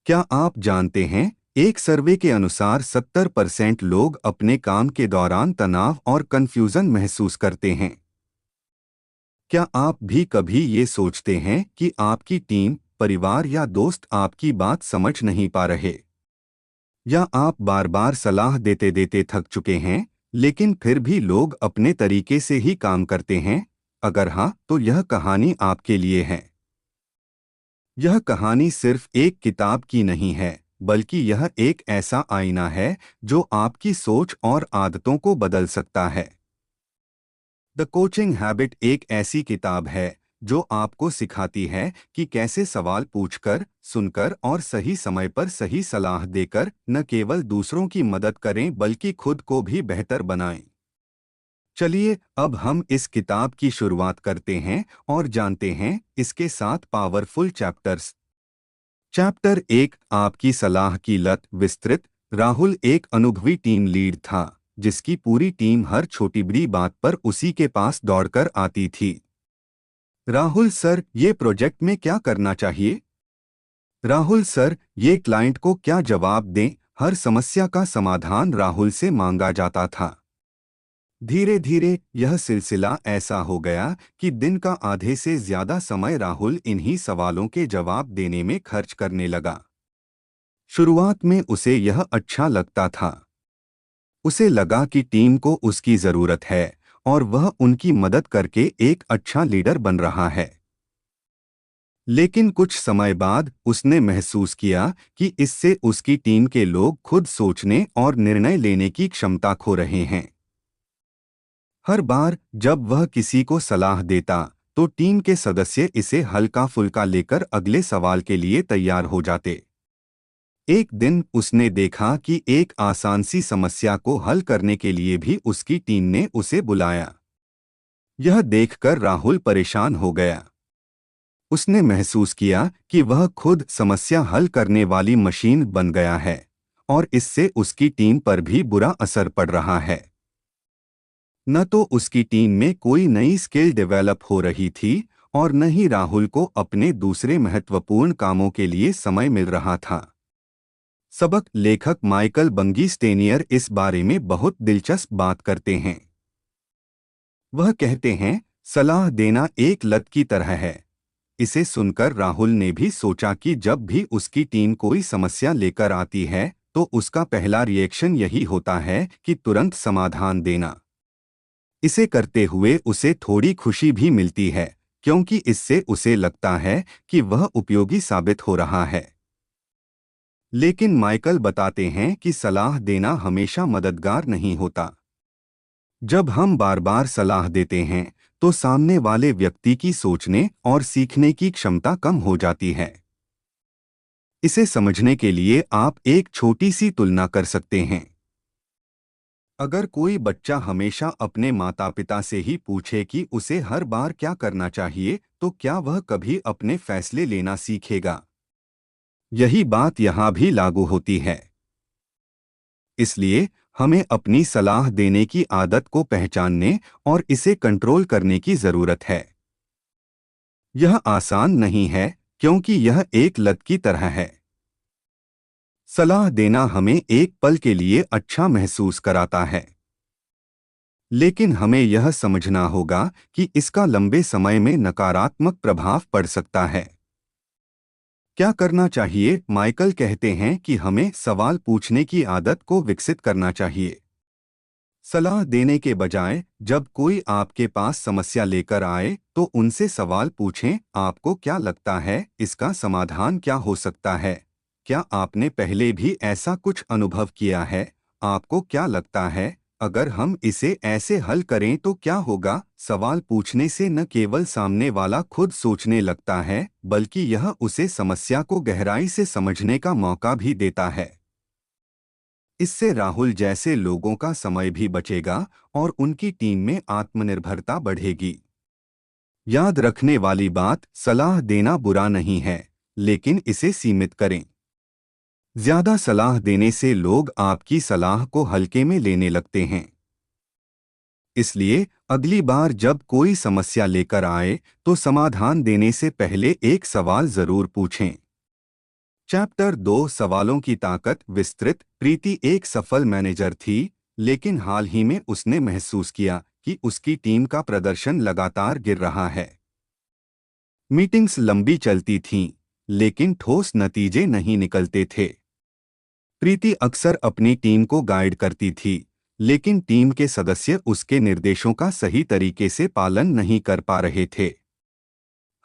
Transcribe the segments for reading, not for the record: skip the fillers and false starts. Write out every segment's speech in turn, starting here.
क्या आप जानते हैं, एक सर्वे के अनुसार 70% लोग अपने काम के दौरान तनाव और कंफ्यूजन महसूस करते हैं। क्या आप भी कभी ये सोचते हैं कि आपकी टीम, परिवार या दोस्त आपकी बात समझ नहीं पा रहे? या आप बार बार सलाह देते देते थक चुके हैं, लेकिन फिर भी लोग अपने तरीके से ही काम करते हैं? अगर हाँ, तो यह कहानी आपके लिए है। यह कहानी सिर्फ एक किताब की नहीं है, बल्कि यह एक ऐसा आईना है जो आपकी सोच और आदतों को बदल सकता है। द कोचिंग हैबिट एक ऐसी किताब है जो आपको सिखाती है कि कैसे सवाल पूछकर, सुनकर और सही समय पर सही सलाह देकर न केवल दूसरों की मदद करें बल्कि खुद को भी बेहतर बनाएं। चलिए अब हम इस किताब की शुरुआत करते हैं और जानते हैं इसके 7 पावरफुल चैप्टर्स। चैप्टर 1, आपकी सलाह की लत विस्तृत। राहुल एक अनुभवी टीम लीड था, जिसकी पूरी टीम हर छोटी बड़ी बात पर उसी के पास दौड़कर आती थी। राहुल सर, ये प्रोजेक्ट में क्या करना चाहिए? राहुल सर, ये क्लाइंट को क्या जवाब दें? हर समस्या का समाधान राहुल से मांगा जाता था। धीरे धीरे यह सिलसिला ऐसा हो गया कि दिन का आधे से ज्यादा समय राहुल इन्हीं सवालों के जवाब देने में खर्च करने लगा। शुरुआत में उसे यह अच्छा लगता था। उसे लगा कि टीम को उसकी जरूरत है और वह उनकी मदद करके एक अच्छा लीडर बन रहा है। लेकिन कुछ समय बाद उसने महसूस किया कि इससे उसकी टीम के लोग खुद सोचने और निर्णय लेने की क्षमता खो रहे हैं। हर बार जब वह किसी को सलाह देता, तो टीम के सदस्य इसे हल्का फुल्का लेकर अगले सवाल के लिए तैयार हो जाते। एक दिन उसने देखा कि एक आसान सी समस्या को हल करने के लिए भी उसकी टीम ने उसे बुलाया। यह देखकर राहुल परेशान हो गया। उसने महसूस किया कि वह खुद समस्या हल करने वाली मशीन बन गया है और इससे उसकी टीम पर भी बुरा असर पड़ रहा है। न तो उसकी टीम में कोई नई स्किल डेवलप हो रही थी और न ही राहुल को अपने दूसरे महत्वपूर्ण कामों के लिए समय मिल रहा था। सबक लेखक माइकल बंगी स्टेनियर इस बारे में बहुत दिलचस्प बात करते हैं। वह कहते हैं, सलाह देना एक लत की तरह है। इसे सुनकर राहुल ने भी सोचा कि जब भी उसकी टीम कोई समस्या लेकर आती है, तो उसका पहला रिएक्शन यही होता है कि तुरंत समाधान देना। इसे करते हुए उसे थोड़ी खुशी भी मिलती है, क्योंकि इससे उसे लगता है कि वह उपयोगी साबित हो रहा है। लेकिन माइकल बताते हैं कि सलाह देना हमेशा मददगार नहीं होता। जब हम बार बार सलाह देते हैं, तो सामने वाले व्यक्ति की सोचने और सीखने की क्षमता कम हो जाती है। इसे समझने के लिए आप एक छोटी सी तुलना कर सकते हैं। अगर कोई बच्चा हमेशा अपने माता पिता से ही पूछे कि उसे हर बार क्या करना चाहिए, तो क्या वह कभी अपने फैसले लेना सीखेगा? यही बात यहाँ भी लागू होती है। इसलिए हमें अपनी सलाह देने की आदत को पहचानने और इसे कंट्रोल करने की जरूरत है। यह आसान नहीं है, क्योंकि यह एक लत की तरह है। सलाह देना हमें एक पल के लिए अच्छा महसूस कराता है, लेकिन हमें यह समझना होगा कि इसका लंबे समय में नकारात्मक प्रभाव पड़ सकता है। क्या करना चाहिए? माइकल कहते हैं कि हमें सवाल पूछने की आदत को विकसित करना चाहिए। सलाह देने के बजाय जब कोई आपके पास समस्या लेकर आए, तो उनसे सवाल पूछें, आपको क्या लगता है, इसका समाधान क्या हो सकता है? क्या आपने पहले भी ऐसा कुछ अनुभव किया है? आपको क्या लगता है, अगर हम इसे ऐसे हल करें तो क्या होगा? सवाल पूछने से न केवल सामने वाला खुद सोचने लगता है, बल्कि यह उसे समस्या को गहराई से समझने का मौका भी देता है। इससे राहुल जैसे लोगों का समय भी बचेगा और उनकी टीम में आत्मनिर्भरता बढ़ेगी। याद रखने वाली बात, सलाह देना बुरा नहीं है, लेकिन इसे सीमित करें। ज्यादा सलाह देने से लोग आपकी सलाह को हल्के में लेने लगते हैं। इसलिए अगली बार जब कोई समस्या लेकर आए, तो समाधान देने से पहले एक सवाल जरूर पूछें। चैप्टर 2 सवालों की ताकत विस्तृत। प्रीति एक सफल मैनेजर थी, लेकिन हाल ही में उसने महसूस किया कि उसकी टीम का प्रदर्शन लगातार गिर रहा है। मीटिंग्स लंबी चलती थीं, लेकिन ठोस नतीजे नहीं निकलते थे। प्रीति अक्सर अपनी टीम को गाइड करती थी, लेकिन टीम के सदस्य उसके निर्देशों का सही तरीके से पालन नहीं कर पा रहे थे।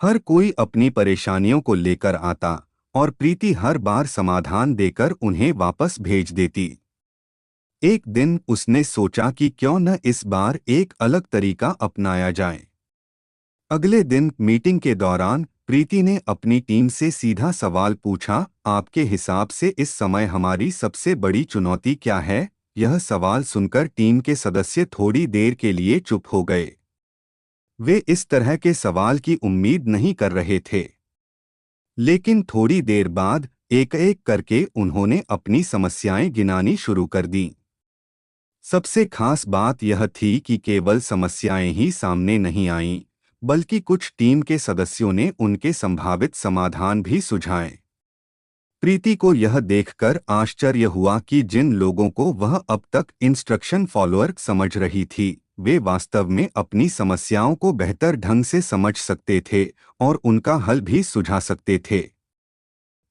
हर कोई अपनी परेशानियों को लेकर आता और प्रीति हर बार समाधान देकर उन्हें वापस भेज देती। एक दिन उसने सोचा कि क्यों न इस बार एक अलग तरीका अपनाया जाए। अगले दिन मीटिंग के दौरान प्रीति ने अपनी टीम से सीधा सवाल पूछा, आपके हिसाब से इस समय हमारी सबसे बड़ी चुनौती क्या है? यह सवाल सुनकर टीम के सदस्य थोड़ी देर के लिए चुप हो गए। वे इस तरह के सवाल की उम्मीद नहीं कर रहे थे। लेकिन थोड़ी देर बाद एक एक करके उन्होंने अपनी समस्याएं गिनानी शुरू कर दीं। सबसे खास बात यह थी कि केवल समस्याएं ही सामने नहीं आईं, बल्कि कुछ टीम के सदस्यों ने उनके संभावित समाधान भी सुझाए। प्रीति को यह देखकर आश्चर्य हुआ कि जिन लोगों को वह अब तक इंस्ट्रक्शन फॉलोअर समझ रही थी, वे वास्तव में अपनी समस्याओं को बेहतर ढंग से समझ सकते थे और उनका हल भी सुझा सकते थे।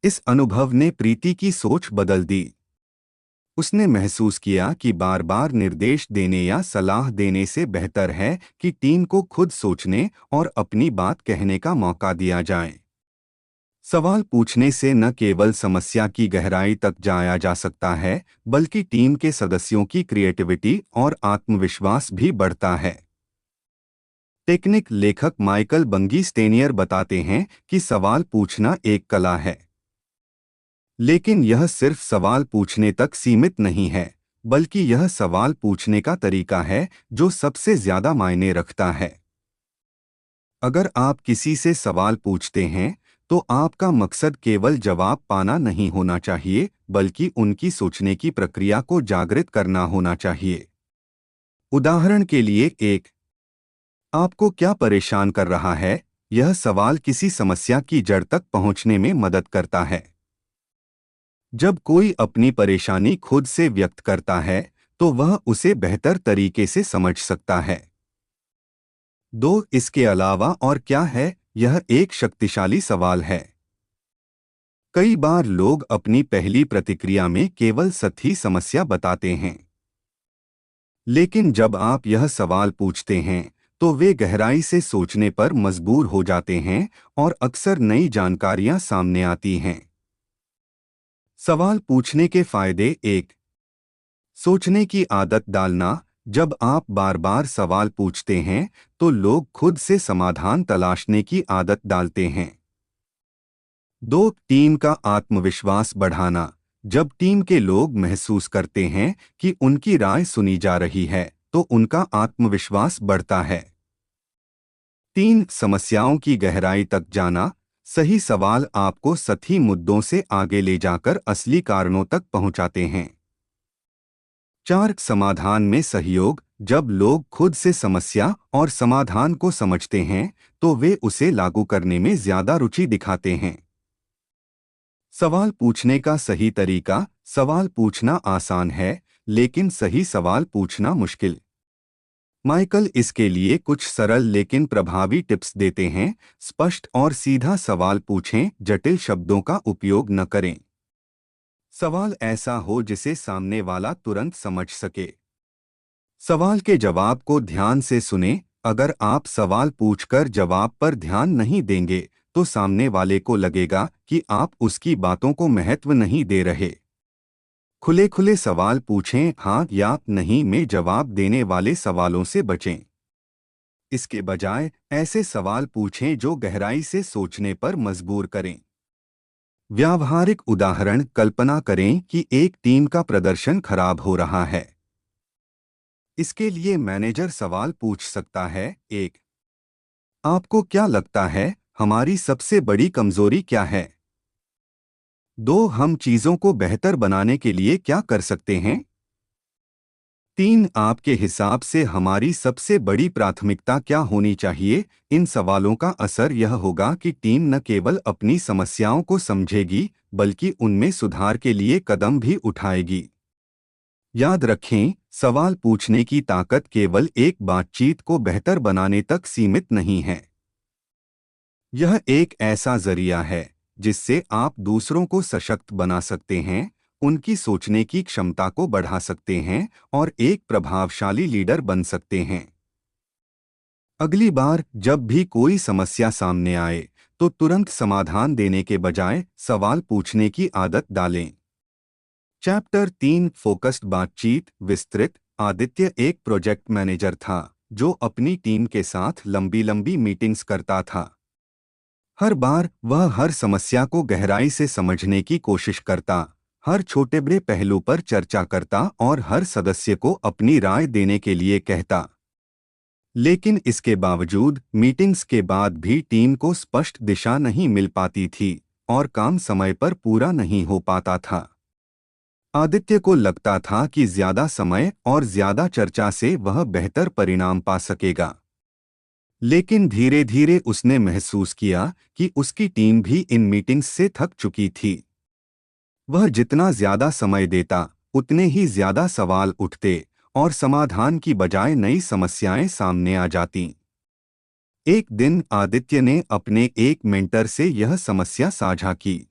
इस अनुभव ने प्रीति की सोच बदल दी। उसने महसूस किया कि बार बार निर्देश देने या सलाह देने से बेहतर है कि टीम को खुद सोचने और अपनी बात कहने का मौका दिया जाए। सवाल पूछने से न केवल समस्या की गहराई तक जाया जा सकता है, बल्कि टीम के सदस्यों की क्रिएटिविटी और आत्मविश्वास भी बढ़ता है। टेक्निक लेखक माइकल बंगी स्टेनियर बताते हैं कि सवाल पूछना एक कला है, लेकिन यह सिर्फ सवाल पूछने तक सीमित नहीं है, बल्कि यह सवाल पूछने का तरीका है जो सबसे ज्यादा मायने रखता है। अगर आप किसी से सवाल पूछते हैं, तो आपका मकसद केवल जवाब पाना नहीं होना चाहिए, बल्कि उनकी सोचने की प्रक्रिया को जागृत करना होना चाहिए। उदाहरण के लिए, आपको क्या परेशान कर रहा है? यह सवाल किसी समस्या की जड़ तक पहुंचने में मदद करता है। जब कोई अपनी परेशानी खुद से व्यक्त करता है, तो वह उसे बेहतर तरीके से समझ सकता है। इसके अलावा और क्या है? यह एक शक्तिशाली सवाल है। कई बार लोग अपनी पहली प्रतिक्रिया में केवल सही समस्या बताते हैं, लेकिन जब आप यह सवाल पूछते हैं, तो वे गहराई से सोचने पर मजबूर हो जाते हैं और अक्सर नई जानकारियां सामने आती हैं। सवाल पूछने के फायदे। सोचने की आदत डालना। जब आप बार बार सवाल पूछते हैं, तो लोग खुद से समाधान तलाशने की आदत डालते हैं। टीम का आत्मविश्वास बढ़ाना। जब टीम के लोग महसूस करते हैं कि उनकी राय सुनी जा रही है, तो उनका आत्मविश्वास बढ़ता है। समस्याओं की गहराई तक जाना। सही सवाल आपको सही मुद्दों से आगे ले जाकर असली कारणों तक पहुंचाते हैं। समाधान में सहयोग। जब लोग खुद से समस्या और समाधान को समझते हैं, तो वे उसे लागू करने में ज्यादा रुचि दिखाते हैं। सवाल पूछने का सही तरीका। सवाल पूछना आसान है, लेकिन सही सवाल पूछना मुश्किल। माइकल इसके लिए कुछ सरल लेकिन प्रभावी टिप्स देते हैं। स्पष्ट और सीधा सवाल पूछें, जटिल शब्दों का उपयोग न करें। सवाल ऐसा हो जिसे सामने वाला तुरंत समझ सके। सवाल के जवाब को ध्यान से सुनें। अगर आप सवाल पूछकर जवाब पर ध्यान नहीं देंगे, तो सामने वाले को लगेगा कि आप उसकी बातों को महत्व नहीं दे रहे। खुले खुले सवाल पूछें, हाँ या नहीं में जवाब देने वाले सवालों से बचें। इसके बजाय ऐसे सवाल पूछें जो गहराई से सोचने पर मजबूर करें। व्यावहारिक उदाहरण। कल्पना करें कि एक टीम का प्रदर्शन खराब हो रहा है। इसके लिए मैनेजर सवाल पूछ सकता है। आपको क्या लगता है, हमारी सबसे बड़ी कमजोरी क्या है? हम चीजों को बेहतर बनाने के लिए क्या कर सकते हैं? 3 आपके हिसाब से हमारी सबसे बड़ी प्राथमिकता क्या होनी चाहिए? इन सवालों का असर यह होगा कि टीम न केवल अपनी समस्याओं को समझेगी, बल्कि उनमें सुधार के लिए कदम भी उठाएगी। याद रखें, सवाल पूछने की ताकत केवल एक बातचीत को बेहतर बनाने तक सीमित नहीं है। यह एक ऐसा जरिया है जिससे आप दूसरों को सशक्त बना सकते हैं, उनकी सोचने की क्षमता को बढ़ा सकते हैं और एक प्रभावशाली लीडर बन सकते हैं। अगली बार जब भी कोई समस्या सामने आए, तो तुरंत समाधान देने के बजाय सवाल पूछने की आदत डालें। चैप्टर 3 फोकस्ड बातचीत विस्तृत। आदित्य एक प्रोजेक्ट मैनेजर था जो अपनी टीम के साथ लंबी लंबी मीटिंग्स करता था। हर बार वह हर समस्या को गहराई से समझने की कोशिश करता, हर छोटे बड़े पहलू पर चर्चा करता और हर सदस्य को अपनी राय देने के लिए कहता। लेकिन इसके बावजूद मीटिंग्स के बाद भी टीम को स्पष्ट दिशा नहीं मिल पाती थी और काम समय पर पूरा नहीं हो पाता था। आदित्य को लगता था कि ज्यादा समय और ज्यादा चर्चा से वह बेहतर परिणाम पा सकेगा। लेकिन धीरे धीरे उसने महसूस किया कि उसकी टीम भी इन मीटिंग्स से थक चुकी थी। वह जितना ज्यादा समय देता, उतने ही ज्यादा सवाल उठते और समाधान की बजाय नई समस्याएं सामने आ जातीं। एक दिन आदित्य ने अपने एक मेंटर से यह समस्या साझा की।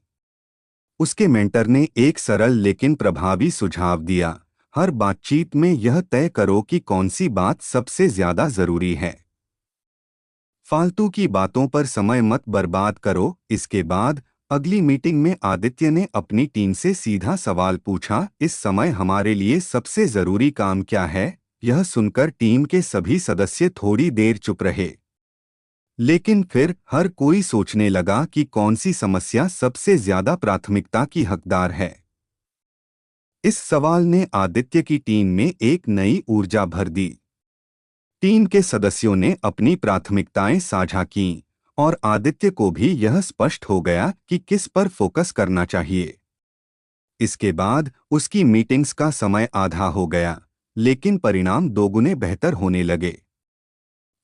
उसके मेंटर ने एक सरल लेकिन प्रभावी सुझाव दिया। हर बातचीत में यह तय करो कि कौन सी बात सबसे ज्यादा जरूरी है। फालतू की बातों पर समय मत बर्बाद करो। इसके बाद अगली मीटिंग में आदित्य ने अपनी टीम से सीधा सवाल पूछा, इस समय हमारे लिए सबसे जरूरी काम क्या है? यह सुनकर टीम के सभी सदस्य थोड़ी देर चुप रहे। लेकिन फिर हर कोई सोचने लगा कि कौन सी समस्या सबसे ज्यादा प्राथमिकता की हकदार है। इस सवाल ने आदित्य की टीम में एक नई ऊर्जा भर दी। टीम के सदस्यों ने अपनी प्राथमिकताएं साझा कीं और आदित्य को भी यह स्पष्ट हो गया कि किस पर फोकस करना चाहिए। इसके बाद उसकी मीटिंग्स का समय आधा हो गया, लेकिन परिणाम दोगुने बेहतर होने लगे।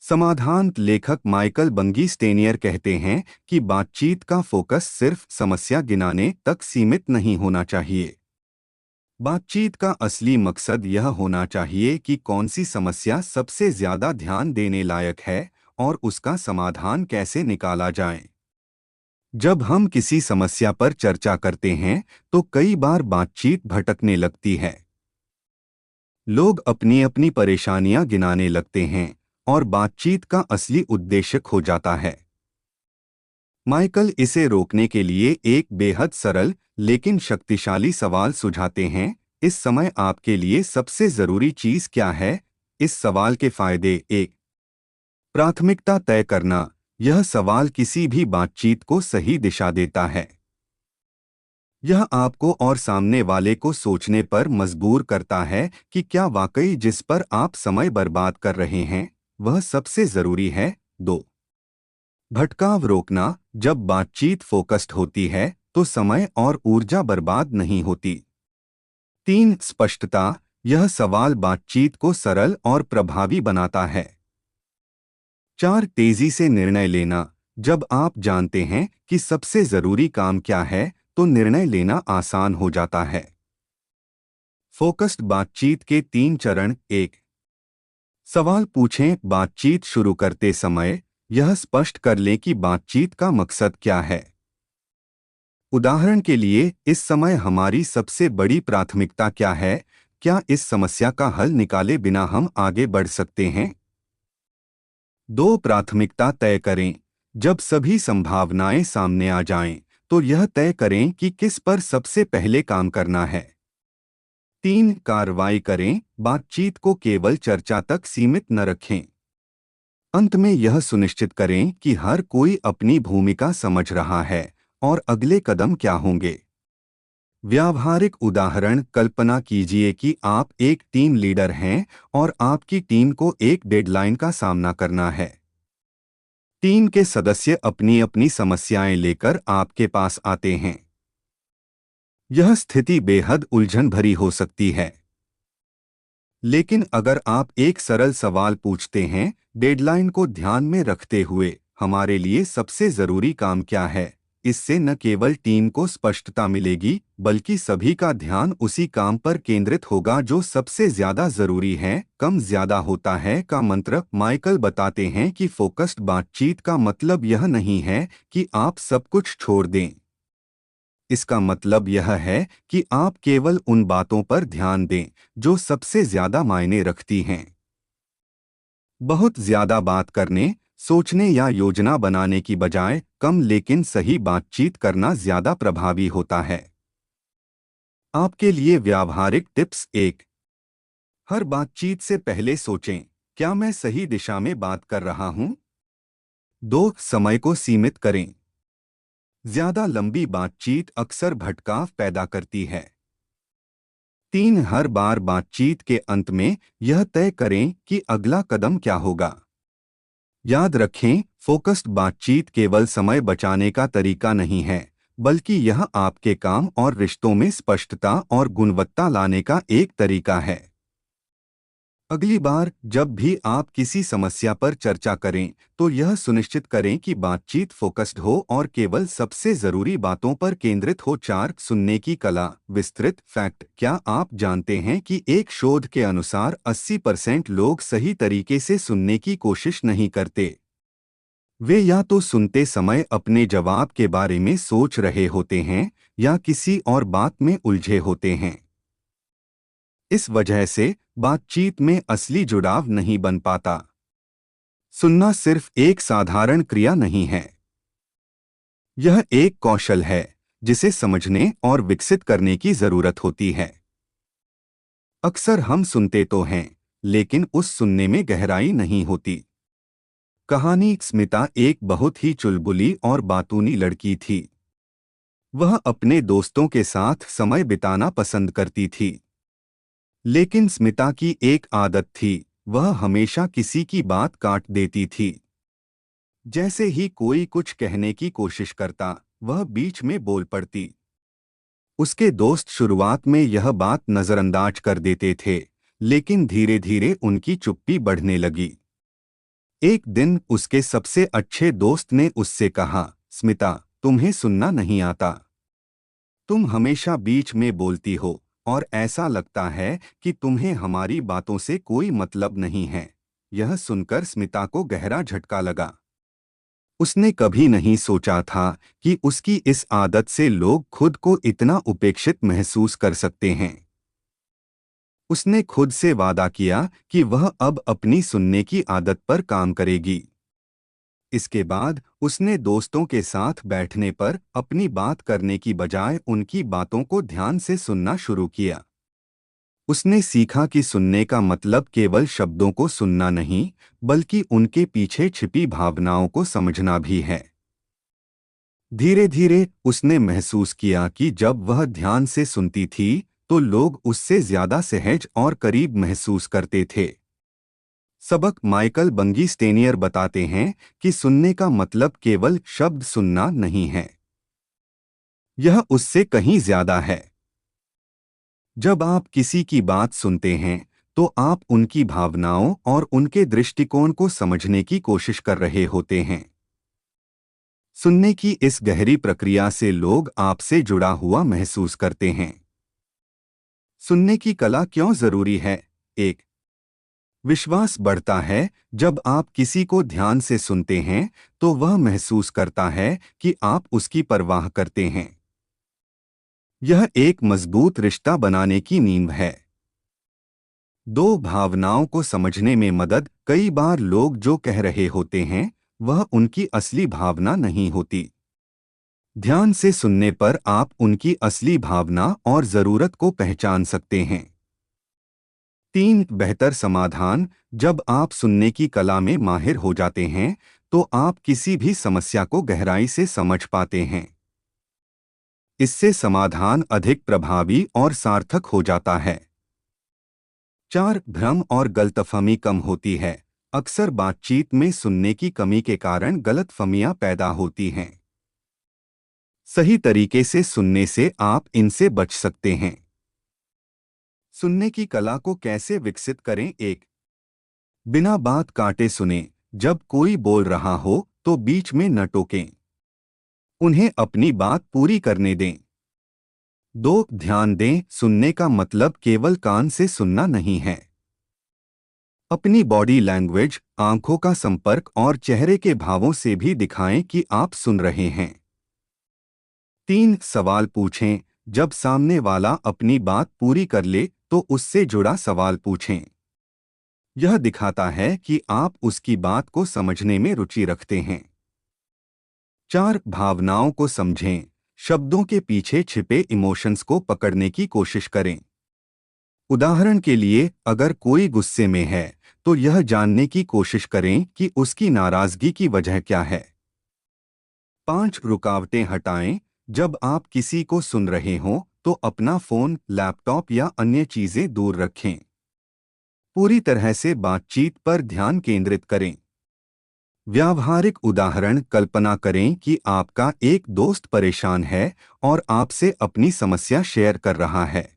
समाधान लेखक माइकल बंगी स्टेनियर कहते हैं कि बातचीत का फोकस सिर्फ समस्या गिनाने तक सीमित नहीं होना चाहिए। बातचीत का असली मकसद यह होना चाहिए कि कौन सी समस्या सबसे ज्यादा ध्यान देने लायक है और उसका समाधान कैसे निकाला जाए। जब हम किसी समस्या पर चर्चा करते हैं, तो कई बार बातचीत भटकने लगती है। लोग अपनी अपनी परेशानियां गिनाने लगते हैं और बातचीत का असली उद्देश्य खो जाता है। माइकल इसे रोकने के लिए एक बेहद सरल लेकिन शक्तिशाली सवाल सुझाते हैं, इस समय आपके लिए सबसे जरूरी चीज क्या है? इस सवाल के फायदे। 1 प्राथमिकता तय करना। यह सवाल किसी भी बातचीत को सही दिशा देता है। यह आपको और सामने वाले को सोचने पर मजबूर करता है कि क्या वाकई जिस पर आप समय बर्बाद कर रहे हैं, वह सबसे जरूरी है। 2 भटकाव रोकना। जब बातचीत फोकस्ड होती है, तो समय और ऊर्जा बर्बाद नहीं होती। 3 स्पष्टता। यह सवाल बातचीत को सरल और प्रभावी बनाता है। 4 तेजी से निर्णय लेना। जब आप जानते हैं कि सबसे जरूरी काम क्या है, तो निर्णय लेना आसान हो जाता है। फोकस्ड बातचीत के 3 चरण। 1 सवाल पूछें। बातचीत शुरू करते समय यह स्पष्ट कर लें कि बातचीत का मकसद क्या है। उदाहरण के लिए, इस समय हमारी सबसे बड़ी प्राथमिकता क्या है? क्या इस समस्या का हल निकाले बिना हम आगे बढ़ सकते हैं? 2 प्राथमिकता तय करें। जब सभी संभावनाएं सामने आ जाएं, तो यह तय करें कि किस पर सबसे पहले काम करना है। 3 कार्रवाई करें। बातचीत को केवल चर्चा तक सीमित न रखें। अंत में यह सुनिश्चित करें कि हर कोई अपनी भूमिका समझ रहा है और अगले कदम क्या होंगे। व्यावहारिक उदाहरण। कल्पना कीजिए कि आप एक टीम लीडर हैं और आपकी टीम को एक डेडलाइन का सामना करना है। टीम के सदस्य अपनी अपनी समस्याएं लेकर आपके पास आते हैं। यह स्थिति बेहद उलझन भरी हो सकती है। लेकिन अगर आप एक सरल सवाल पूछते हैं, डेडलाइन को ध्यान में रखते हुए, हमारे लिए सबसे जरूरी काम क्या है, इससे न केवल टीम को स्पष्टता मिलेगी, बल्कि सभी का ध्यान उसी काम पर केंद्रित होगा जो सबसे ज्यादा जरूरी है। कम ज्यादा होता है का मंत्र। माइकल बताते हैं कि फोकस्ड बातचीत का मतलब यह नहीं है कि आप सब कुछ छोड़ दें। इसका मतलब यह है कि आप केवल उन बातों पर ध्यान दें जो सबसे ज्यादा मायने रखती हैं। बहुत ज्यादा बात करने, सोचने या योजना बनाने की बजाय कम लेकिन सही बातचीत करना ज्यादा प्रभावी होता है। आपके लिए व्यावहारिक टिप्स। एक, हर बातचीत से पहले सोचें, क्या मैं सही दिशा में बात कर रहा हूं? दो, समय को सीमित करें। ज्यादा लंबी बातचीत अक्सर भटकाव पैदा करती है। तीन, हर बार बातचीत के अंत में यह तय करें कि अगला कदम क्या होगा। याद रखें, फोकस्ड बातचीत केवल समय बचाने का तरीका नहीं है, बल्कि यह आपके काम और रिश्तों में स्पष्टता और गुणवत्ता लाने का एक तरीका है। अगली बार जब भी आप किसी समस्या पर चर्चा करें, तो यह सुनिश्चित करें कि बातचीत फोकस्ड हो और केवल सबसे जरूरी बातों पर केंद्रित हो। चार, सुनने की कला। विस्तृत फैक्ट। क्या आप जानते हैं कि एक शोध के अनुसार 80% लोग सही तरीके से सुनने की कोशिश नहीं करते? वे या तो सुनते समय अपने जवाब के बारे में सोच रहे होते हैं या किसी और बात में उलझे होते हैं। इस वजह से बातचीत में असली जुड़ाव नहीं बन पाता। सुनना सिर्फ एक साधारण क्रिया नहीं है, यह एक कौशल है जिसे समझने और विकसित करने की जरूरत होती है। अक्सर हम सुनते तो हैं, लेकिन उस सुनने में गहराई नहीं होती। कहानी। स्मिता एक बहुत ही चुलबुली और बातूनी लड़की थी। वह अपने दोस्तों के साथ समय बिताना पसंद करती थी। लेकिन स्मिता की एक आदत थी, वह हमेशा किसी की बात काट देती थी। जैसे ही कोई कुछ कहने की कोशिश करता, वह बीच में बोल पड़ती। उसके दोस्त शुरुआत में यह बात नजरअंदाज कर देते थे, लेकिन धीरे धीरे उनकी चुप्पी बढ़ने लगी। एक दिन उसके सबसे अच्छे दोस्त ने उससे कहा, स्मिता, तुम्हें सुनना नहीं आता। तुम हमेशा बीच में बोलती हो और ऐसा लगता है कि तुम्हें हमारी बातों से कोई मतलब नहीं है। यह सुनकर स्मिता को गहरा झटका लगा। उसने कभी नहीं सोचा था कि उसकी इस आदत से लोग खुद को इतना उपेक्षित महसूस कर सकते हैं। उसने खुद से वादा किया कि वह अब अपनी सुनने की आदत पर काम करेगी। इसके बाद उसने दोस्तों के साथ बैठने पर अपनी बात करने की बजाय उनकी बातों को ध्यान से सुनना शुरू किया। उसने सीखा कि सुनने का मतलब केवल शब्दों को सुनना नहीं, बल्कि उनके पीछे छिपी भावनाओं को समझना भी है। धीरे धीरे उसने महसूस किया कि जब वह ध्यान से सुनती थी, तो लोग उससे ज्यादा सहज और करीब महसूस करते थे। सबक। माइकल बंगी स्टेनियर बताते हैं कि सुनने का मतलब केवल शब्द सुनना नहीं है, यह उससे कहीं ज्यादा है। जब आप किसी की बात सुनते हैं, तो आप उनकी भावनाओं और उनके दृष्टिकोण को समझने की कोशिश कर रहे होते हैं। सुनने की इस गहरी प्रक्रिया से लोग आपसे जुड़ा हुआ महसूस करते हैं। सुनने की कला क्यों जरूरी है? एक, विश्वास बढ़ता है। जब आप किसी को ध्यान से सुनते हैं, तो वह महसूस करता है कि आप उसकी परवाह करते हैं। यह एक मजबूत रिश्ता बनाने की नींव है। दो, भावनाओं को समझने में मदद। कई बार लोग जो कह रहे होते हैं, वह उनकी असली भावना नहीं होती। ध्यान से सुनने पर आप उनकी असली भावना और जरूरत को पहचान सकते हैं। तीन, बेहतर समाधान। जब आप सुनने की कला में माहिर हो जाते हैं, तो आप किसी भी समस्या को गहराई से समझ पाते हैं। इससे समाधान अधिक प्रभावी और सार्थक हो जाता है। चार, भ्रम और गलतफहमी कम होती है। अक्सर बातचीत में सुनने की कमी के कारण गलतफहमियां पैदा होती हैं। सही तरीके से सुनने से आप इनसे बच सकते हैं। सुनने की कला को कैसे विकसित करें? एक, बिना बात काटे सुने। जब कोई बोल रहा हो तो बीच में न टोकें, उन्हें अपनी बात पूरी करने दें। दो, ध्यान दें। सुनने का मतलब केवल कान से सुनना नहीं है। अपनी बॉडी लैंग्वेज, आंखों का संपर्क और चेहरे के भावों से भी दिखाएं कि आप सुन रहे हैं। तीन, सवाल पूछें। जब सामने वाला अपनी बात पूरी कर ले तो उससे जुड़ा सवाल पूछें। यह दिखाता है कि आप उसकी बात को समझने में रुचि रखते हैं। चार, भावनाओं को समझें। शब्दों के पीछे छिपे इमोशंस को पकड़ने की कोशिश करें। उदाहरण के लिए, अगर कोई गुस्से में है तो यह जानने की कोशिश करें कि उसकी नाराजगी की वजह क्या है। पांच, रुकावटें हटाएं। जब आप किसी को सुन रहे हों तो अपना फोन, लैपटॉप या अन्य चीजें दूर रखें। पूरी तरह से बातचीत पर ध्यान केंद्रित करें। व्यावहारिक उदाहरण, कल्पना करें कि आपका एक दोस्त परेशान है और आपसे अपनी समस्या शेयर कर रहा है।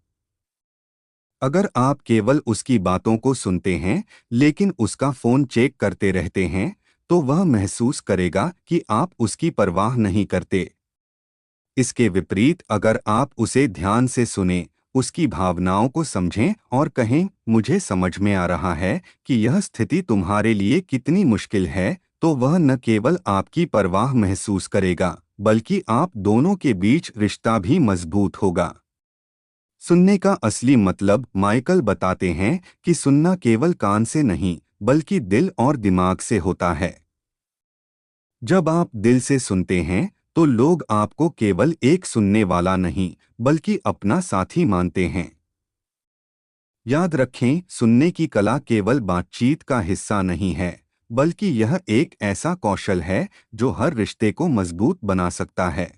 अगर आप केवल उसकी बातों को सुनते हैं लेकिन उसका फोन चेक करते रहते हैं तो वह महसूस करेगा कि आप उसकी परवाह नहीं करते। इसके विपरीत, अगर आप उसे ध्यान से सुनें, उसकी भावनाओं को समझें और कहें, मुझे समझ में आ रहा है कि यह स्थिति तुम्हारे लिए कितनी मुश्किल है, तो वह न केवल आपकी परवाह महसूस करेगा बल्कि आप दोनों के बीच रिश्ता भी मजबूत होगा। सुनने का असली मतलब, माइकल बताते हैं कि सुनना केवल कान से नहीं बल्कि दिल और दिमाग से होता है। जब आप दिल से सुनते हैं तो लोग आपको केवल एक सुनने वाला नहीं बल्कि अपना साथी मानते हैं। याद रखें, सुनने की कला केवल बातचीत का हिस्सा नहीं है बल्कि यह एक ऐसा कौशल है जो हर रिश्ते को मजबूत बना सकता है।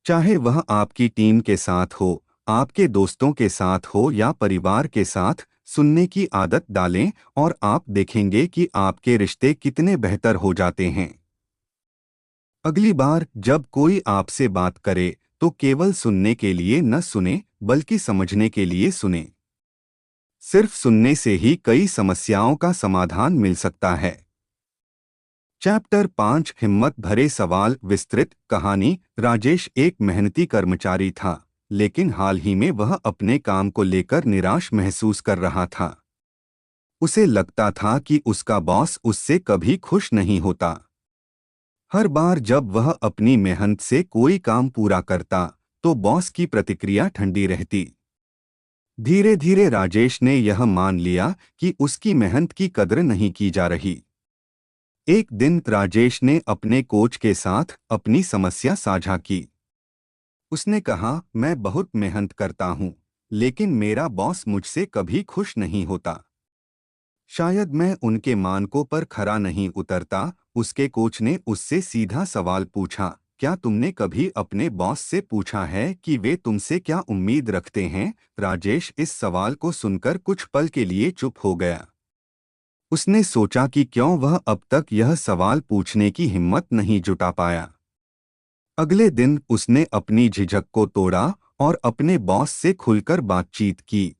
चाहे वह आपकी टीम के साथ हो, आपके दोस्तों के साथ हो या परिवार के साथ, सुनने की आदत डालें और आप देखेंगे कि आपके रिश्ते कितने बेहतर हो जाते हैं। अगली बार जब कोई आपसे बात करे तो केवल सुनने के लिए न सुने बल्कि समझने के लिए सुने। सिर्फ सुनने से ही कई समस्याओं का समाधान मिल सकता है। चैप्टर 5, हिम्मत भरे सवाल। विस्तृत कहानी। राजेश एक मेहनती कर्मचारी था, लेकिन हाल ही में वह अपने काम को लेकर निराश महसूस कर रहा था। उसे लगता था कि उसका बॉस उससे कभी खुश नहीं होता। हर बार जब वह अपनी मेहनत से कोई काम पूरा करता तो बॉस की प्रतिक्रिया ठंडी रहती। धीरे धीरे राजेश ने यह मान लिया कि उसकी मेहनत की कद्र नहीं की जा रही। एक दिन राजेश ने अपने कोच के साथ अपनी समस्या साझा की। उसने कहा, मैं बहुत मेहनत करता हूँ, लेकिन मेरा बॉस मुझसे कभी खुश नहीं होता। शायद मैं उनके मानकों पर खरा नहीं उतरता। उसके कोच ने उससे सीधा सवाल पूछा, क्या तुमने कभी अपने बॉस से पूछा है कि वे तुमसे क्या उम्मीद रखते हैं? राजेश इस सवाल को सुनकर कुछ पल के लिए चुप हो गया। उसने सोचा कि क्यों वह अब तक यह सवाल पूछने की हिम्मत नहीं जुटा पाया। अगले दिन उसने अपनी झिझक को तोड़ा और अपने बॉस से खुलकर बातचीत की।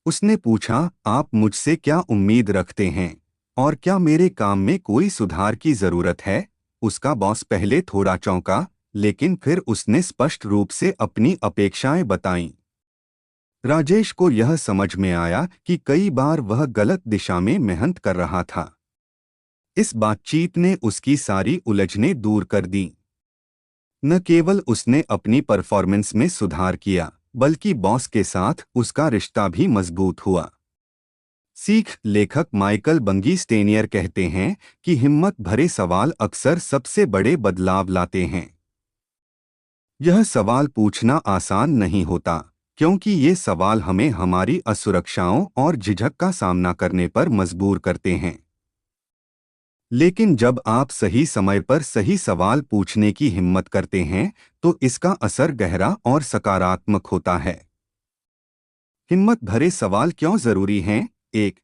उसने पूछा, आप मुझसे क्या उम्मीद रखते हैं और क्या मेरे काम में कोई सुधार की जरूरत है? उसका बॉस पहले थोड़ा चौंका, लेकिन फिर उसने स्पष्ट रूप से अपनी अपेक्षाएं बताईं। राजेश को यह समझ में आया कि कई बार वह गलत दिशा में मेहनत कर रहा था। इस बातचीत ने उसकी सारी उलझनें दूर कर दी। न केवल उसने अपनी परफॉर्मेंस में सुधार किया, बल्कि बॉस के साथ उसका रिश्ता भी मजबूत हुआ। सीख। लेखक माइकल बंगी स्टेनियर कहते हैं कि हिम्मत भरे सवाल अक्सर सबसे बड़े बदलाव लाते हैं। यह सवाल पूछना आसान नहीं होता, क्योंकि ये सवाल हमें हमारी असुरक्षाओं और झिझक का सामना करने पर मजबूर करते हैं। लेकिन जब आप सही समय पर सही सवाल पूछने की हिम्मत करते हैं तो इसका असर गहरा और सकारात्मक होता है। हिम्मत भरे सवाल क्यों जरूरी हैं? एक,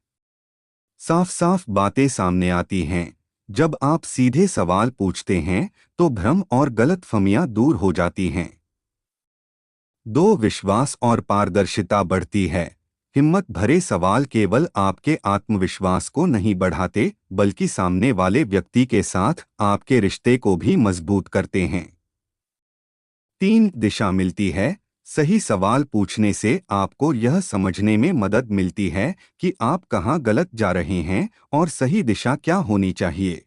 साफ साफ बातें सामने आती हैं। जब आप सीधे सवाल पूछते हैं तो भ्रम और गलतफहमियां दूर हो जाती हैं। दो, विश्वास और पारदर्शिता बढ़ती है। हिम्मत भरे सवाल केवल आपके आत्मविश्वास को नहीं बढ़ाते, बल्कि सामने वाले व्यक्ति के साथ आपके रिश्ते को भी मजबूत करते हैं। 3, दिशा मिलती है। सही सवाल पूछने से आपको यह समझने में मदद मिलती है कि आप कहाँ गलत जा रहे हैं और सही दिशा क्या होनी चाहिए।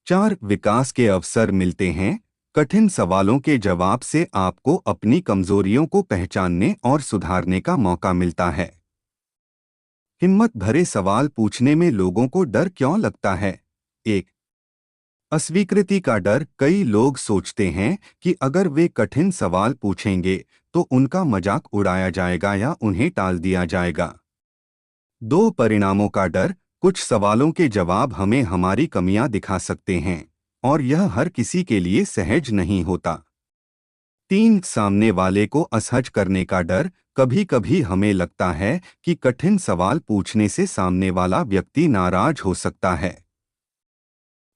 4, विकास के अवसर मिलते हैं। कठिन सवालों के जवाब से आपको अपनी कमजोरियों को पहचानने और सुधारने का मौका मिलता है। हिम्मत भरे सवाल पूछने में लोगों को डर क्यों लगता है? 1, अस्वीकृति का डर। कई लोग सोचते हैं कि अगर वे कठिन सवाल पूछेंगे तो उनका मजाक उड़ाया जाएगा या उन्हें टाल दिया जाएगा। 2, परिणामों का डर। कुछ सवालों के जवाब हमें हमारी कमियां दिखा सकते हैं और यह हर किसी के लिए सहज नहीं होता। 3, सामने वाले को असहज करने का डर। कभी कभी हमें लगता है कि कठिन सवाल पूछने से सामने वाला व्यक्ति नाराज हो सकता है।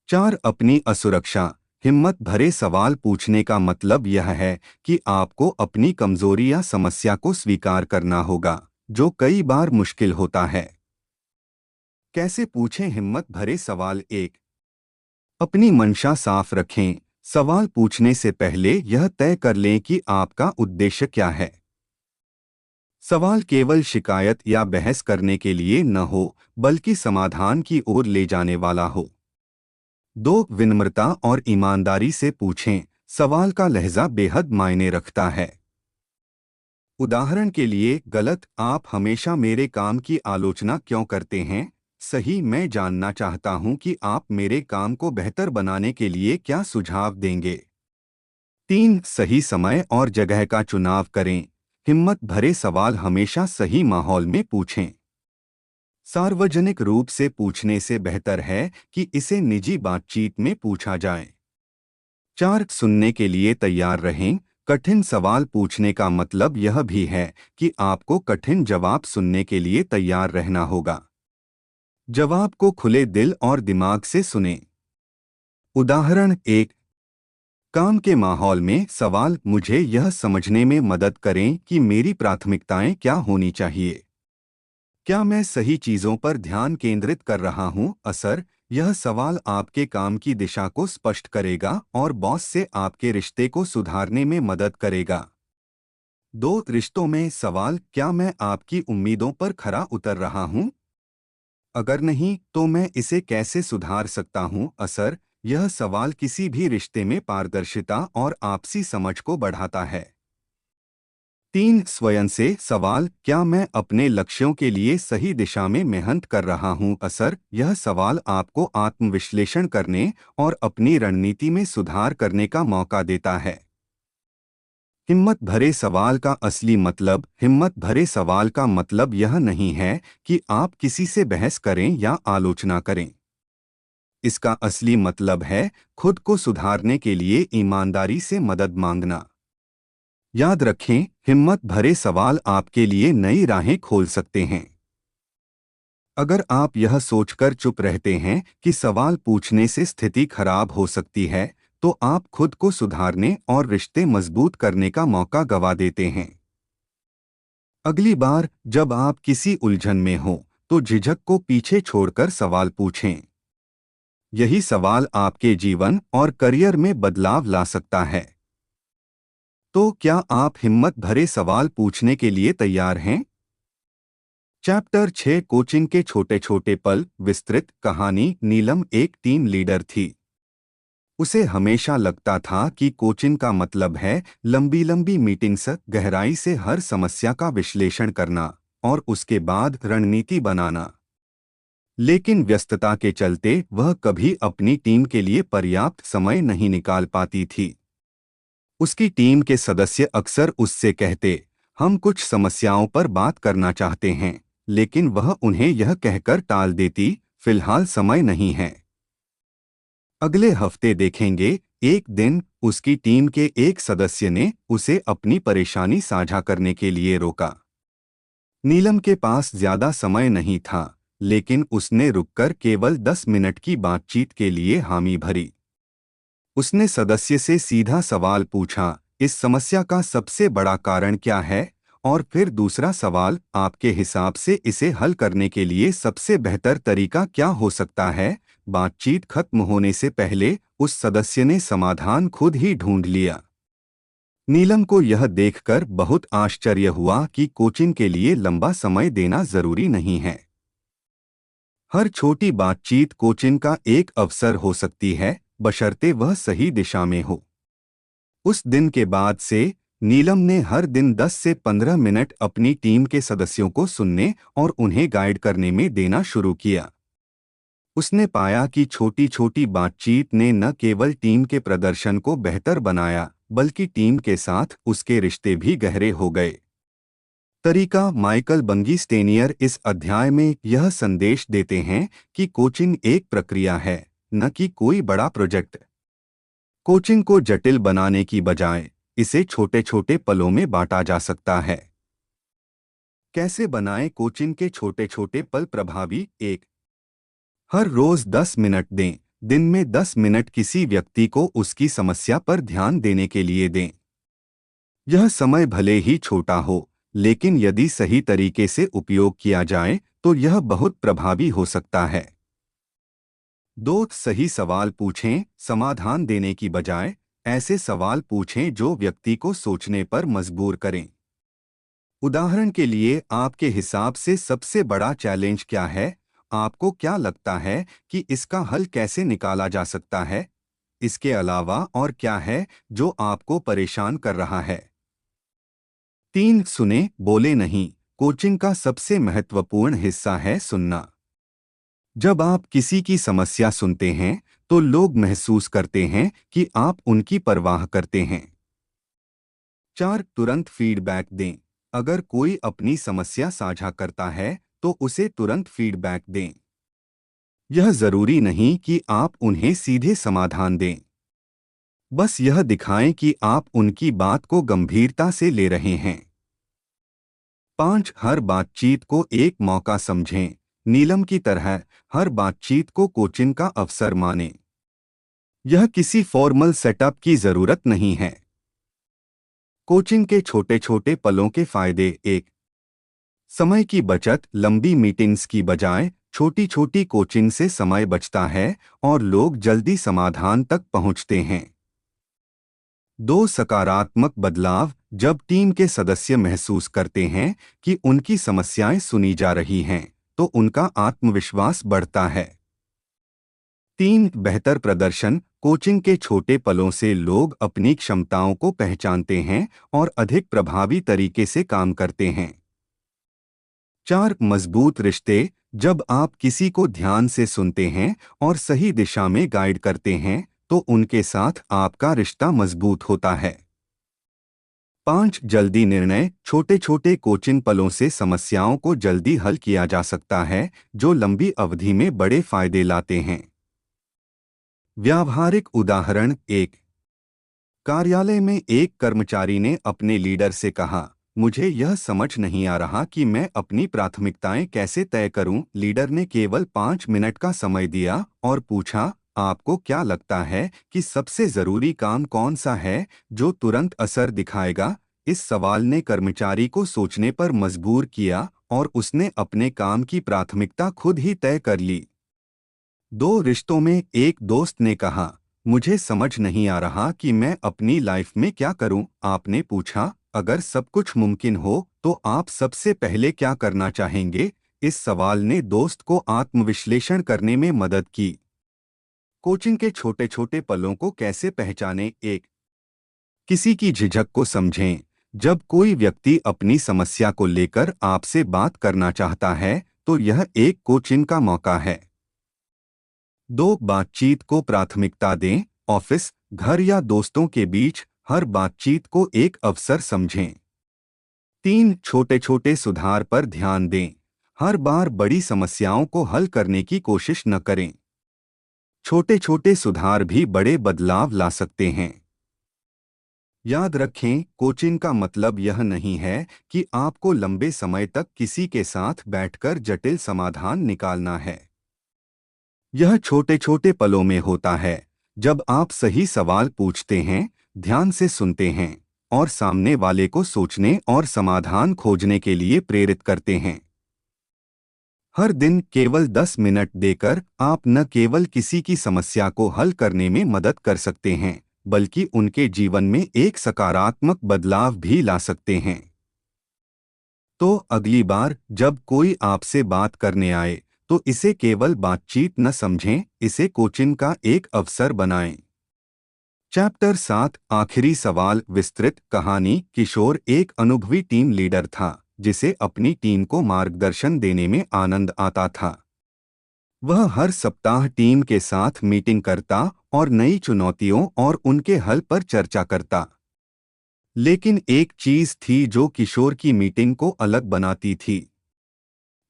4, अपनी असुरक्षा। हिम्मत भरे सवाल पूछने का मतलब यह है कि आपको अपनी कमजोरी या समस्या को स्वीकार करना होगा, जो कई बार मुश्किल होता है। कैसे पूछें हिम्मत भरे सवाल? 1, अपनी मंशा साफ रखें। सवाल पूछने से पहले यह तय कर लें कि आपका उद्देश्य क्या है। सवाल केवल शिकायत या बहस करने के लिए न हो, बल्कि समाधान की ओर ले जाने वाला हो। 2, विनम्रता और ईमानदारी से पूछें। सवाल का लहजा बेहद मायने रखता है। उदाहरण के लिए, गलत, आप हमेशा मेरे काम की आलोचना क्यों करते हैं? सही, मैं जानना चाहता हूं कि आप मेरे काम को बेहतर बनाने के लिए क्या सुझाव देंगे। 3, सही समय और जगह का चुनाव करें। हिम्मत भरे सवाल हमेशा सही माहौल में पूछें। सार्वजनिक रूप से पूछने से बेहतर है कि इसे निजी बातचीत में पूछा जाए। 4, सुनने के लिए तैयार रहें। कठिन सवाल पूछने का मतलब यह भी है कि आपको कठिन जवाब सुनने के लिए तैयार रहना होगा। जवाब को खुले दिल और दिमाग से सुनें। उदाहरण 1, काम के माहौल में सवाल, मुझे यह समझने में मदद करें कि मेरी प्राथमिकताएं क्या होनी चाहिए। क्या मैं सही चीजों पर ध्यान केंद्रित कर रहा हूं? असर, यह सवाल आपके काम की दिशा को स्पष्ट करेगा और बॉस से आपके रिश्ते को सुधारने में मदद करेगा। 2, रिश्तों में सवाल, क्या मैं आपकी उम्मीदों पर खरा उतर रहा हूं? अगर नहीं, तो मैं इसे कैसे सुधार सकता हूं? असर, यह सवाल किसी भी रिश्ते में पारदर्शिता और आपसी समझ को बढ़ाता है। 3, स्वयं से सवाल, क्या मैं अपने लक्ष्यों के लिए सही दिशा में मेहनत कर रहा हूं? असर, यह सवाल आपको आत्मविश्लेषण करने और अपनी रणनीति में सुधार करने का मौका देता है। हिम्मत भरे सवाल का असली मतलब। हिम्मत भरे सवाल का मतलब यह नहीं है कि आप किसी से बहस करें या आलोचना करें। इसका असली मतलब है खुद को सुधारने के लिए ईमानदारी से मदद मांगना। याद रखें, हिम्मत भरे सवाल आपके लिए नई राहें खोल सकते हैं। अगर आप यह सोचकर चुप रहते हैं कि सवाल पूछने से स्थिति खराब हो सकती है, तो आप खुद को सुधारने और रिश्ते मजबूत करने का मौका गवा देते हैं। अगली बार जब आप किसी उलझन में हो, तो झिझक को पीछे छोड़कर सवाल पूछें। यही सवाल आपके जीवन और करियर में बदलाव ला सकता है। तो क्या आप हिम्मत भरे सवाल पूछने के लिए तैयार हैं? चैप्टर 6, कोचिंग के छोटे छोटे पल। विस्तृत कहानी। नीलम एक टीम लीडर थी। उसे हमेशा लगता था कि कोचिंग का मतलब है लंबी लंबी मीटिंग्स, गहराई से हर समस्या का विश्लेषण करना और उसके बाद रणनीति बनाना। लेकिन व्यस्तता के चलते वह कभी अपनी टीम के लिए पर्याप्त समय नहीं निकाल पाती थी। उसकी टीम के सदस्य अक्सर उससे कहते, हम कुछ समस्याओं पर बात करना चाहते हैं, लेकिन वह उन्हें यह कहकर टाल देती, फिलहाल समय नहीं है। अगले हफ्ते देखेंगे। एक दिन उसकी टीम के एक सदस्य ने उसे अपनी परेशानी साझा करने के लिए रोका। नीलम के पास ज्यादा समय नहीं था, लेकिन उसने रुककर केवल 10 मिनट की बातचीत के लिए हामी भरी। उसने सदस्य से सीधा सवाल पूछा, इस समस्या का सबसे बड़ा कारण क्या है? और फिर दूसरा सवाल, आपके हिसाब से इसे हल करने के लिए सबसे बेहतर तरीका क्या हो सकता है? बातचीत खत्म होने से पहले उस सदस्य ने समाधान खुद ही ढूंढ लिया। नीलम को यह देखकर बहुत आश्चर्य हुआ कि कोचिंग के लिए लंबा समय देना जरूरी नहीं है। हर छोटी बातचीत कोचिंग का एक अवसर हो सकती है, बशर्ते वह सही दिशा में हो। उस दिन के बाद से नीलम ने हर दिन 10 से 15 मिनट अपनी टीम के सदस्यों को सुनने और उन्हें गाइड करने में देना शुरू किया। उसने पाया कि छोटी छोटी बातचीत ने न केवल टीम के प्रदर्शन को बेहतर बनाया, बल्कि टीम के साथ उसके रिश्ते भी गहरे हो गए। तरीका माइकल बंगी स्टेनियर इस अध्याय में यह संदेश देते हैं कि कोचिंग एक प्रक्रिया है, न कि कोई बड़ा प्रोजेक्ट। कोचिंग को जटिल बनाने की बजाय इसे छोटे छोटे पलों में बांटा जा सकता है। कैसे बनाएं कोचिंग के छोटे छोटे पल प्रभावी? एक, हर रोज 10 मिनट दें। दिन में 10 मिनट किसी व्यक्ति को उसकी समस्या पर ध्यान देने के लिए दें। यह समय भले ही छोटा हो, लेकिन यदि सही तरीके से उपयोग किया जाए तो यह बहुत प्रभावी हो सकता है। 2, सही सवाल पूछें। समाधान देने की बजाय ऐसे सवाल पूछें जो व्यक्ति को सोचने पर मजबूर करें। उदाहरण के लिए, आपके हिसाब से सबसे बड़ा चैलेंज क्या है? आपको क्या लगता है कि इसका हल कैसे निकाला जा सकता है? इसके अलावा और क्या है जो आपको परेशान कर रहा है? 3, सुने, बोले नहीं। कोचिंग का सबसे महत्वपूर्ण हिस्सा है सुनना। जब आप किसी की समस्या सुनते हैं तो लोग महसूस करते हैं कि आप उनकी परवाह करते हैं। 4, तुरंत फीडबैक दें। अगर कोई अपनी समस्या साझा करता है तो उसे तुरंत फीडबैक दें। यह जरूरी नहीं कि आप उन्हें सीधे समाधान दें, बस यह दिखाएं कि आप उनकी बात को गंभीरता से ले रहे हैं। 5, हर बातचीत को एक मौका समझें। नीलम की तरह हर बातचीत को कोचिंग का अवसर मानें। यह किसी फॉर्मल सेटअप की जरूरत नहीं है। कोचिंग के छोटे छोटे पलों के फायदे। 1, समय की बचत। लंबी मीटिंग्स की बजाय छोटी छोटी कोचिंग से समय बचता है और लोग जल्दी समाधान तक पहुंचते हैं। 2, सकारात्मक बदलाव। जब टीम के सदस्य महसूस करते हैं कि उनकी समस्याएं सुनी जा रही हैं, तो उनका आत्मविश्वास बढ़ता है। 3, बेहतर प्रदर्शन। कोचिंग के छोटे पलों से लोग अपनी क्षमताओं को पहचानते हैं और अधिक प्रभावी तरीके से काम करते हैं। 4, मजबूत रिश्ते। जब आप किसी को ध्यान से सुनते हैं और सही दिशा में गाइड करते हैं तो उनके साथ आपका रिश्ता मजबूत होता है। 5, जल्दी निर्णय। छोटे छोटे कोचिंग पलों से समस्याओं को जल्दी हल किया जा सकता है, जो लंबी अवधि में बड़े फायदे लाते हैं। व्यावहारिक उदाहरण। 1, कार्यालय में एक कर्मचारी ने अपने लीडर से कहा, मुझे यह समझ नहीं आ रहा कि मैं अपनी प्राथमिकताएं कैसे तय करूं। लीडर ने केवल 5 मिनट का समय दिया और पूछा, आपको क्या लगता है कि सबसे जरूरी काम कौन सा है जो तुरंत असर दिखाएगा? इस सवाल ने कर्मचारी को सोचने पर मजबूर किया और उसने अपने काम की प्राथमिकता खुद ही तय कर ली। 2, रिश्तों में। एक दोस्त ने कहा, मुझे समझ नहीं आ रहा कि मैं अपनी लाइफ में क्या करूं। आपने पूछा, अगर सब कुछ मुमकिन हो तो आप सबसे पहले क्या करना चाहेंगे? इस सवाल ने दोस्त को आत्मविश्लेषण करने में मदद की। कोचिंग के छोटे छोटे पलों को कैसे पहचानें? 1, किसी की झिझक को समझें। जब कोई व्यक्ति अपनी समस्या को लेकर आपसे बात करना चाहता है तो यह एक कोचिंग का मौका है। 2, बातचीत को प्राथमिकता दें। ऑफिस, घर या दोस्तों के बीच हर बातचीत को एक अवसर समझें। 3, छोटे छोटे सुधार पर ध्यान दें। हर बार बड़ी समस्याओं को हल करने की कोशिश न करें। छोटे छोटे सुधार भी बड़े बदलाव ला सकते हैं। याद रखें, कोचिंग का मतलब यह नहीं है कि आपको लंबे समय तक किसी के साथ बैठकर जटिल समाधान निकालना है। यह छोटे छोटे पलों में होता है, जब आप सही सवाल पूछते हैं, ध्यान से सुनते हैं और सामने वाले को सोचने और समाधान खोजने के लिए प्रेरित करते हैं। हर दिन केवल 10 मिनट देकर आप न केवल किसी की समस्या को हल करने में मदद कर सकते हैं, बल्कि उनके जीवन में एक सकारात्मक बदलाव भी ला सकते हैं। तो अगली बार जब कोई आपसे बात करने आए, तो इसे केवल बातचीत न समझें, इसे कोचिंग का एक अवसर बनाएं। चैप्टर 7 आखिरी सवाल विस्तृत कहानी। किशोर एक अनुभवी टीम लीडर था, जिसे अपनी टीम को मार्गदर्शन देने में आनंद आता था। वह हर सप्ताह टीम के साथ मीटिंग करता और नई चुनौतियों और उनके हल पर चर्चा करता। लेकिन एक चीज थी जो किशोर की मीटिंग को अलग बनाती थी।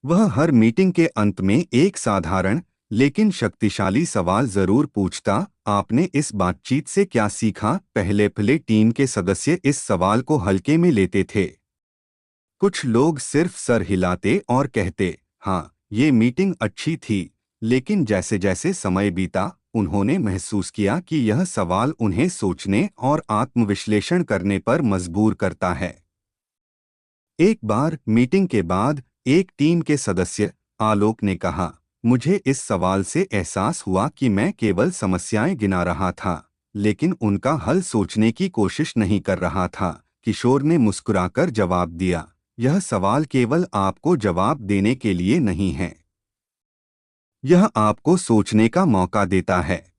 वह हर मीटिंग के अंत में एक साधारण लेकिन शक्तिशाली सवाल जरूर पूछता, आपने इस बातचीत से क्या सीखा? पहले टीम के सदस्य इस सवाल को हल्के में लेते थे। कुछ लोग सिर्फ सर हिलाते और कहते, हाँ, ये मीटिंग अच्छी थी। लेकिन जैसे जैसे समय बीता, उन्होंने महसूस किया कि यह सवाल उन्हें सोचने और आत्मविश्लेषण करने पर मजबूर करता है। एक बार मीटिंग के बाद एक टीम के सदस्य आलोक ने कहा, मुझे इस सवाल से एहसास हुआ कि मैं केवल समस्याएं गिना रहा था, लेकिन उनका हल सोचने की कोशिश नहीं कर रहा था। किशोर ने मुस्कुराकर जवाब दिया, यह सवाल केवल आपको जवाब देने के लिए नहीं है, यह आपको सोचने का मौका देता है।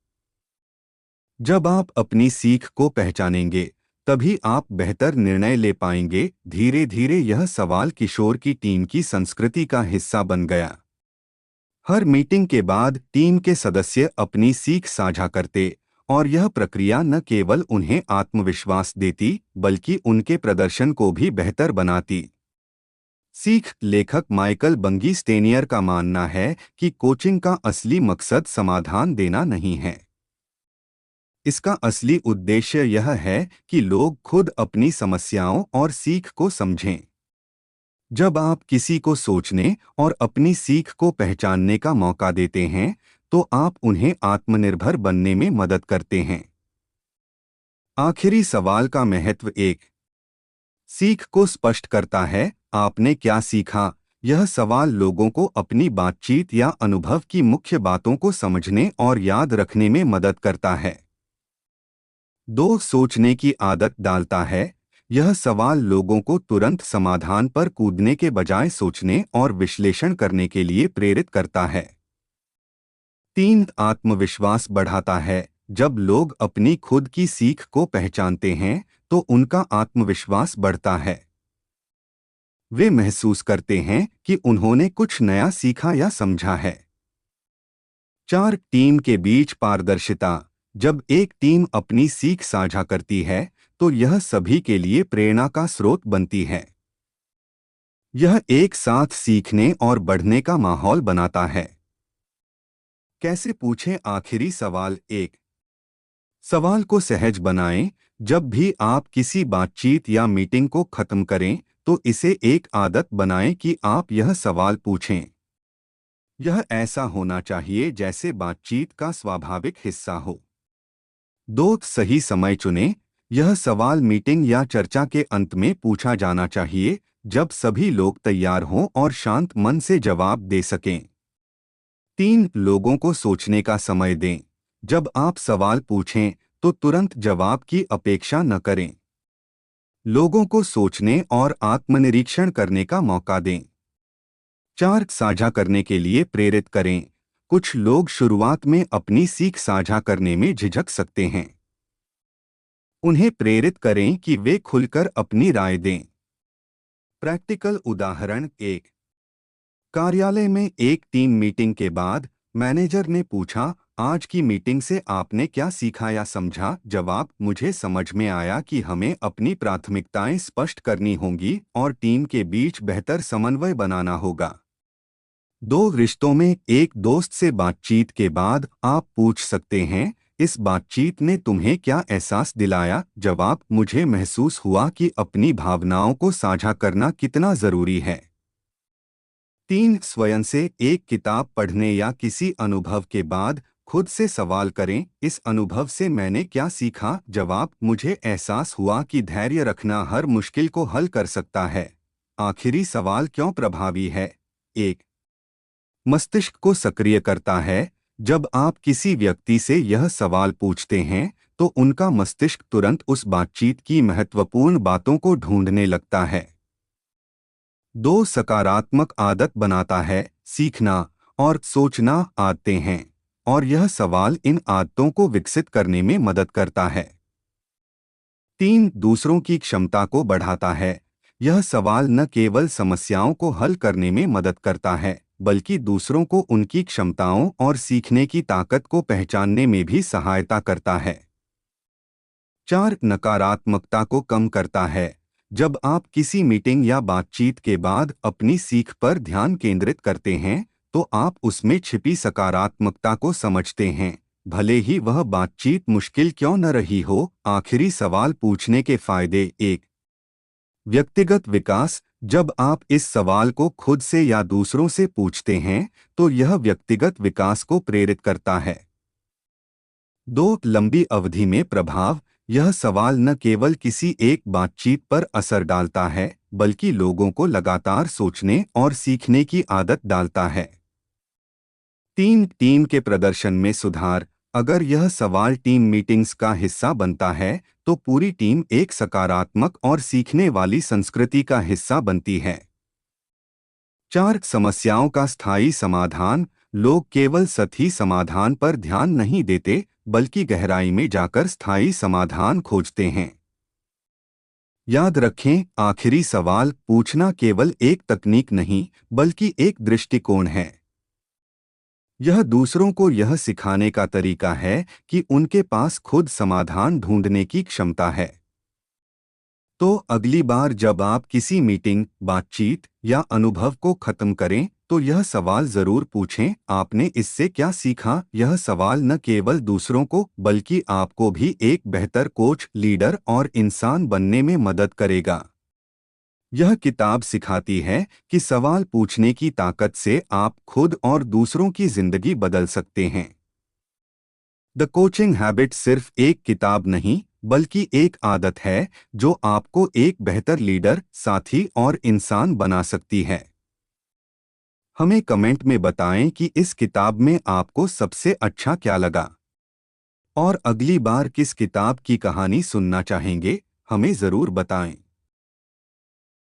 जब आप अपनी सीख को पहचानेंगे, तभी आप बेहतर निर्णय ले पाएंगे। धीरे धीरे यह सवाल किशोर की टीम की संस्कृति का हिस्सा बन गया। हर मीटिंग के बाद टीम के सदस्य अपनी सीख साझा करते, और यह प्रक्रिया न केवल उन्हें आत्मविश्वास देती, बल्कि उनके प्रदर्शन को भी बेहतर बनाती। सीख लेखक माइकल बंगी स्टेनियर का मानना है कि कोचिंग का असली मकसद समाधान देना नहीं है। इसका असली उद्देश्य यह है कि लोग खुद अपनी समस्याओं और सीख को समझें। जब आप किसी को सोचने और अपनी सीख को पहचानने का मौका देते हैं, तो आप उन्हें आत्मनिर्भर बनने में मदद करते हैं। आखिरी सवाल का महत्व एक सीख को स्पष्ट करता है। आपने क्या सीखा? यह सवाल लोगों को अपनी बातचीत या अनुभव की मुख्य बातों को समझने और याद रखने में मदद करता है। दो सोचने की आदत डालता है। यह सवाल लोगों को तुरंत समाधान पर कूदने के बजाय सोचने और विश्लेषण करने के लिए प्रेरित करता है। तीन आत्मविश्वास बढ़ाता है। जब लोग अपनी खुद की सीख को पहचानते हैं, तो उनका आत्मविश्वास बढ़ता है। वे महसूस करते हैं कि उन्होंने कुछ नया सीखा या समझा है। चार टीम के बीच पारदर्शिता। जब एक टीम अपनी सीख साझा करती है, तो यह सभी के लिए प्रेरणा का स्रोत बनती है। यह एक साथ सीखने और बढ़ने का माहौल बनाता है। कैसे पूछें? आखिरी सवाल एक सवाल को सहज बनाएं। जब भी आप किसी बातचीत या मीटिंग को खत्म करें, तो इसे एक आदत बनाएं कि आप यह सवाल पूछें। यह ऐसा होना चाहिए जैसे बातचीत का स्वाभाविक हिस्सा हो। दो सही समय चुनें। यह सवाल मीटिंग या चर्चा के अंत में पूछा जाना चाहिए, जब सभी लोग तैयार हों और शांत मन से जवाब दे सकें। तीन लोगों को सोचने का समय दें। जब आप सवाल पूछें, तो तुरंत जवाब की अपेक्षा न करें। लोगों को सोचने और आत्मनिरीक्षण करने का मौका दें। चार साझा करने के लिए प्रेरित करें। कुछ लोग शुरुआत में अपनी सीख साझा करने में झिझक सकते हैं। उन्हें प्रेरित करें कि वे खुलकर अपनी राय दें। प्रैक्टिकल उदाहरण एक कार्यालय में एक टीम मीटिंग के बाद मैनेजर ने पूछा, आज की मीटिंग से आपने क्या सीखा या समझा? जवाब, मुझे समझ में आया कि हमें अपनी प्राथमिकताएं स्पष्ट करनी होंगी और टीम के बीच बेहतर समन्वय बनाना होगा। दो रिश्तों में एक दोस्त से बातचीत के बाद आप पूछ सकते हैं, इस बातचीत ने तुम्हें क्या एहसास दिलाया? जवाब, मुझे महसूस हुआ कि अपनी भावनाओं को साझा करना कितना जरूरी है। तीन स्वयं से एक किताब पढ़ने या किसी अनुभव के बाद खुद से सवाल करें, इस अनुभव से मैंने क्या सीखा? जवाब, मुझे एहसास हुआ कि धैर्य रखना हर मुश्किल को हल कर सकता है। आखिरी सवाल क्यों प्रभावी है? 1. मस्तिष्क को सक्रिय करता है। जब आप किसी व्यक्ति से यह सवाल पूछते हैं, तो उनका मस्तिष्क तुरंत उस बातचीत की महत्वपूर्ण बातों को ढूंढने लगता है। 2. सकारात्मक आदत बनाता है। सीखना और सोचना आदतें हैं, और यह सवाल इन आदतों को विकसित करने में मदद करता है। 3. दूसरों की क्षमता को बढ़ाता है। यह सवाल न केवल समस्याओं को हल करने में मदद करता है, बल्कि दूसरों को उनकी क्षमताओं और सीखने की ताकत को पहचानने में भी सहायता करता है। 4. नकारात्मकता को कम करता है। जब आप किसी मीटिंग या बातचीत के बाद अपनी सीख पर ध्यान केंद्रित करते हैं, तो आप उसमें छिपी सकारात्मकता को समझते हैं, भले ही वह बातचीत मुश्किल क्यों न रही हो। आखिरी सवाल पूछने के फायदे। 1. व्यक्तिगत विकास। जब आप इस सवाल को खुद से या दूसरों से पूछते हैं, तो यह व्यक्तिगत विकास को प्रेरित करता है। 2. लंबी अवधि में प्रभाव। यह सवाल न केवल किसी एक बातचीत पर असर डालता है, बल्कि लोगों को लगातार सोचने और सीखने की आदत डालता है। 3. टीम के प्रदर्शन में सुधार। अगर यह सवाल टीम मीटिंग्स का हिस्सा बनता है, तो पूरी टीम एक सकारात्मक और सीखने वाली संस्कृति का हिस्सा बनती है। 4. समस्याओं का स्थायी समाधान। लोग केवल सतही समाधान पर ध्यान नहीं देते, बल्कि गहराई में जाकर स्थायी समाधान खोजते हैं। याद रखें, आखिरी सवाल पूछना केवल एक तकनीक नहीं, बल्कि एक दृष्टिकोण है। यह दूसरों को यह सिखाने का तरीका है कि उनके पास खुद समाधान ढूंढने की क्षमता है। तो अगली बार जब आप किसी मीटिंग, बातचीत या अनुभव को खत्म करें, तो यह सवाल जरूर पूछें, आपने इससे क्या सीखा? यह सवाल न केवल दूसरों को, बल्कि आपको भी एक बेहतर कोच, लीडर और इंसान बनने में मदद करेगा। यह किताब सिखाती है कि सवाल पूछने की ताकत से आप खुद और दूसरों की जिंदगी बदल सकते हैं। द कोचिंग हैबिट सिर्फ एक किताब नहीं, बल्कि एक आदत है जो आपको एक बेहतर लीडर, साथी और इंसान बना सकती है। हमें कमेंट में बताएं कि इस किताब में आपको सबसे अच्छा क्या लगा, और अगली बार किस किताब की कहानी सुनना चाहेंगे, हमें ज़रूर बताएं।